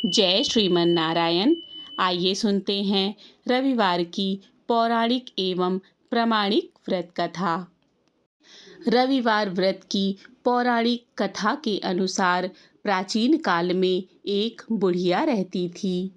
जय श्रीमन नारायण। आइए सुनते हैं रविवार की पौराणिक एवं प्रामाणिक व्रत कथा। रविवार व्रत की पौराणिक कथा के अनुसार प्राचीन काल में एक बुढ़िया रहती थी।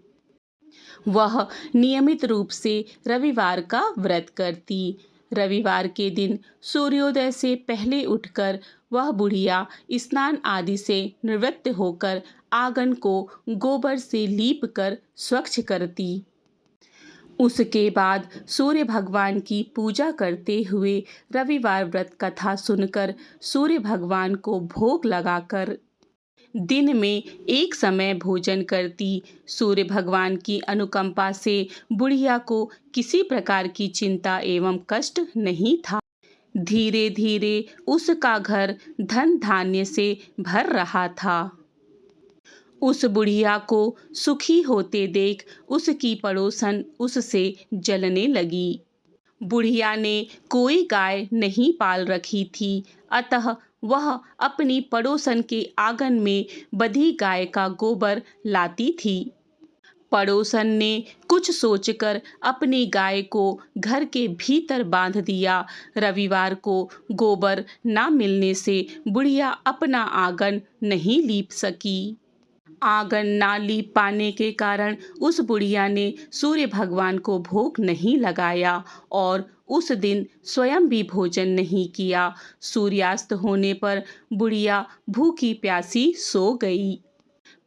वह नियमित रूप से रविवार का व्रत करती। रविवार के दिन सूर्योदय से पहले उठकर वह बुढ़िया स्नान आदि से निवृत्त होकर आंगन को गोबर से लीप कर स्वच्छ करती। उसके बाद सूर्य भगवान की पूजा करते हुए रविवार व्रत कथा सुनकर सूर्य भगवान को भोग लगाकर दिन में एक समय भोजन करती। सूर्य भगवान की अनुकंपा से बुढ़िया को किसी प्रकार की चिंता एवं कष्ट नहीं था। धीरे धीरे उसका घर धन धान्य से भर रहा था। उस बुढ़िया को सुखी होते देख उसकी पड़ोसन उससे जलने लगी। बुढ़िया ने कोई गाय नहीं पाल रखी थी, अतः वह अपनी पड़ोसन के आंगन में बंधी गाय का गोबर लाती थी। पड़ोसन ने कुछ सोचकर अपनी गाय को घर के भीतर बांध दिया। रविवार को गोबर ना मिलने से बुढ़िया अपना आंगन नहीं लीप सकी। आंगन ना लीप पाने के कारण उस बुढ़िया ने सूर्य भगवान को भोग नहीं लगाया और उस दिन स्वयं भी भोजन नहीं किया। सूर्यास्त होने पर बुढ़िया भूखी प्यासी सो गई।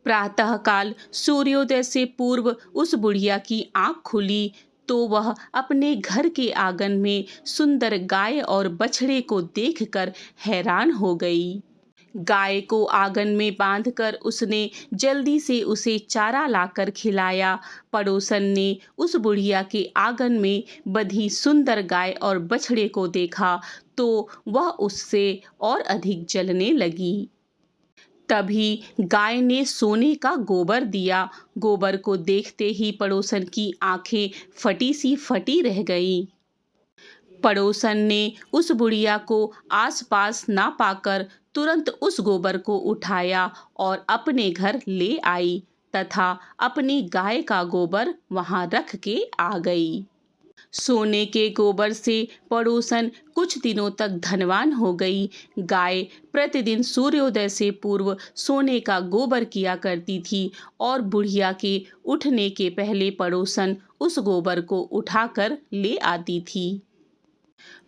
प्रातःकाल सूर्योदय से पूर्व उस बुढ़िया की आंख खुली तो वह अपने घर के आंगन में सुंदर गाय और बछड़े को देखकर हैरान हो गई। गाय को आंगन में बांधकर उसने जल्दी से उसे चारा लाकर खिलाया। पड़ोसन ने उस बुढ़िया के आंगन में बंधी सुंदर गाय और बछड़े को देखा तो वह उससे और अधिक जलने लगी। तभी गाय ने सोने का गोबर दिया। गोबर को देखते ही पड़ोसन की आंखें फटी सी फटी रह गईं। पड़ोसन ने उस बुढ़िया को आसपास ना पाकर तुरंत उस गोबर को उठाया और अपने घर ले आई तथा अपनी गाय का गोबर वहां रख के आ गई। सोने के गोबर से पड़ोसन कुछ दिनों तक धनवान हो गई। गाय प्रतिदिन सूर्योदय से पूर्व सोने का गोबर किया करती थी और बुढ़िया के उठने के पहले पड़ोसन उस गोबर को उठाकर ले आती थी।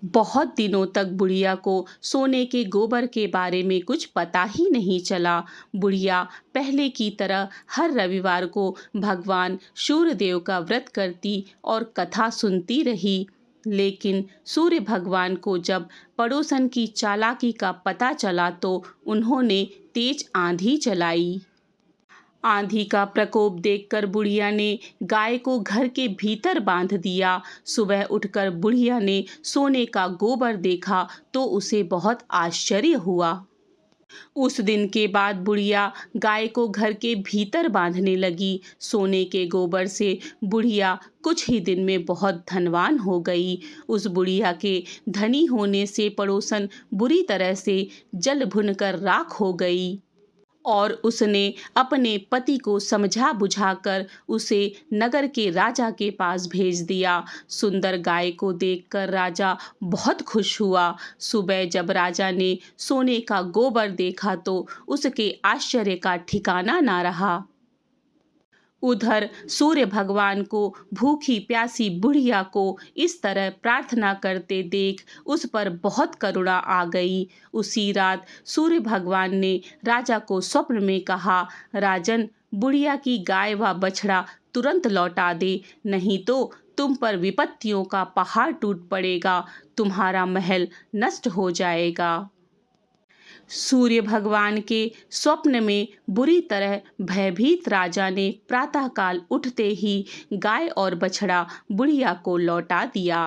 बहुत दिनों तक बुढ़िया को सोने के गोबर के बारे में कुछ पता ही नहीं चला। बुढ़िया पहले की तरह हर रविवार को भगवान सूर्यदेव का व्रत करती और कथा सुनती रही। लेकिन सूर्य भगवान को जब पड़ोसन की चालाकी का पता चला तो उन्होंने तेज आंधी चलाई। आंधी का प्रकोप देखकर बुढ़िया ने गाय को घर के भीतर बांध दिया। सुबह उठकर बुढ़िया ने सोने का गोबर देखा तो उसे बहुत आश्चर्य हुआ। उस दिन के बाद बुढ़िया गाय को घर के भीतर बांधने लगी। सोने के गोबर से बुढ़िया कुछ ही दिन में बहुत धनवान हो गई। उस बुढ़िया के धनी होने से पड़ोसन बुरी तरह से जल भुनकर राख हो गई और उसने अपने पति को समझा बुझाकर उसे नगर के राजा के पास भेज दिया। सुंदर गाय को देखकर राजा बहुत खुश हुआ। सुबह जब राजा ने सोने का गोबर देखा तो उसके आश्चर्य का ठिकाना ना रहा। उधर सूर्य भगवान को भूखी प्यासी बुढ़िया को इस तरह प्रार्थना करते देख उस पर बहुत करुणा आ गई। उसी रात सूर्य भगवान ने राजा को स्वप्न में कहा, राजन, बुढ़िया की गाय व बछड़ा तुरंत लौटा दे, नहीं तो तुम पर विपत्तियों का पहाड़ टूट पड़ेगा, तुम्हारा महल नष्ट हो जाएगा। सूर्य भगवान के स्वप्न में बुरी तरह भयभीत राजा ने प्रातःकाल उठते ही गाय और बछड़ा बुढ़िया को लौटा दिया।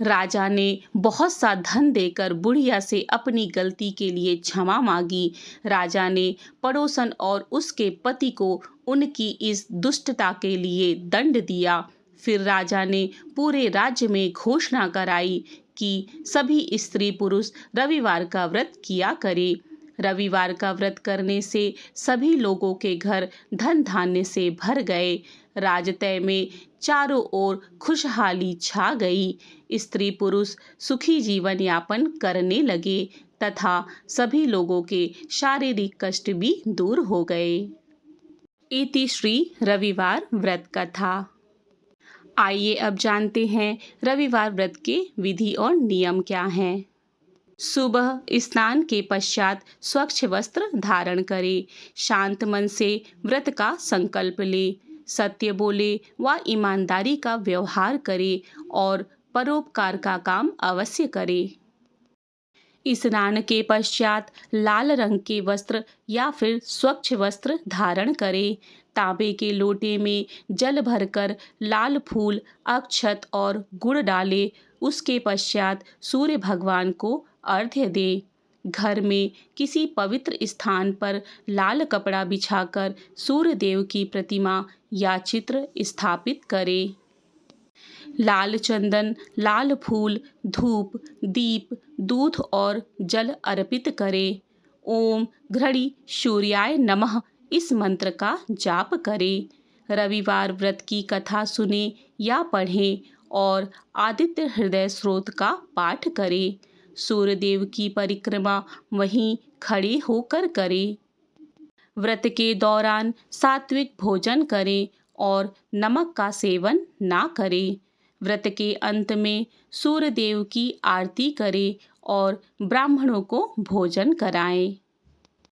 राजा ने बहुत सा धन देकर बुढ़िया से अपनी गलती के लिए क्षमा मांगी। राजा ने पड़ोसन और उसके पति को उनकी इस दुष्टता के लिए दंड दिया। फिर राजा ने पूरे राज्य में घोषणा कराई कि सभी स्त्री पुरुष रविवार का व्रत किया करें। रविवार का व्रत करने से सभी लोगों के घर धन धान्य से भर गए। राजतय में चारों ओर खुशहाली छा गई। स्त्री पुरुष सुखी जीवन यापन करने लगे तथा सभी लोगों के शारीरिक कष्ट भी दूर हो गए। इति श्री रविवार व्रत कथा। आइए अब जानते हैं रविवार व्रत के विधि और नियम क्या हैं। सुबह स्नान के पश्चात स्वच्छ वस्त्र धारण करें। शांत मन से व्रत का संकल्प ले। सत्य बोले व ईमानदारी का व्यवहार करे और परोपकार का काम अवश्य करे। स्नान के पश्चात लाल रंग के वस्त्र या फिर स्वच्छ वस्त्र धारण करें। तांबे के लोटे में जल भरकर लाल फूल, अक्षत और गुड़ डालें। उसके पश्चात सूर्य भगवान को अर्घ्य दें। घर में किसी पवित्र स्थान पर लाल कपड़ा बिछाकर सूर्य देव की प्रतिमा या चित्र स्थापित करें। लाल चंदन, लाल फूल, धूप, दीप, दूध और जल अर्पित करें। ओम घृणी सूर्याय नमः इस मंत्र का जाप करें। रविवार व्रत की कथा सुने या पढ़ें और आदित्य हृदय स्रोत का पाठ करें। सूर्यदेव की परिक्रमा वहीं खड़े होकर करें। व्रत के दौरान सात्विक भोजन करें और नमक का सेवन ना करें। व्रत के अंत में सूर्य देव की आरती करें और ब्राह्मणों को भोजन कराएं।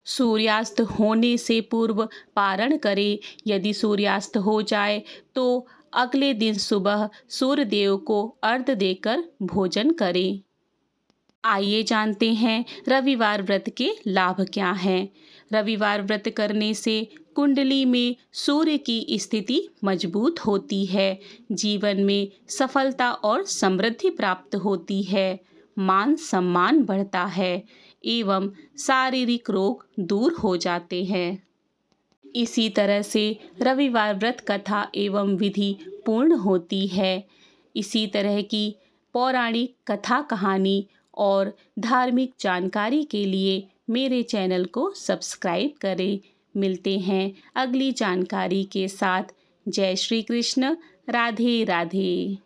सूर्यास्त होने से पूर्व पारण करें। यदि सूर्यास्त हो जाए तो अगले दिन सुबह सूर्य देव को अर्घ्य देकर भोजन करें। आइए जानते हैं रविवार व्रत के लाभ क्या हैं। रविवार व्रत करने से कुंडली में सूर्य की स्थिति मजबूत होती है। जीवन में सफलता और समृद्धि प्राप्त होती है। मान सम्मान बढ़ता है एवं शारीरिक रोग दूर हो जाते हैं। इसी तरह से रविवार व्रत कथा एवं विधि पूर्ण होती है। इसी तरह की पौराणिक कथा कहानी और धार्मिक जानकारी के लिए मेरे चैनल को सब्सक्राइब करें। मिलते हैं अगली जानकारी के साथ। जय श्री कृष्ण। राधे राधे।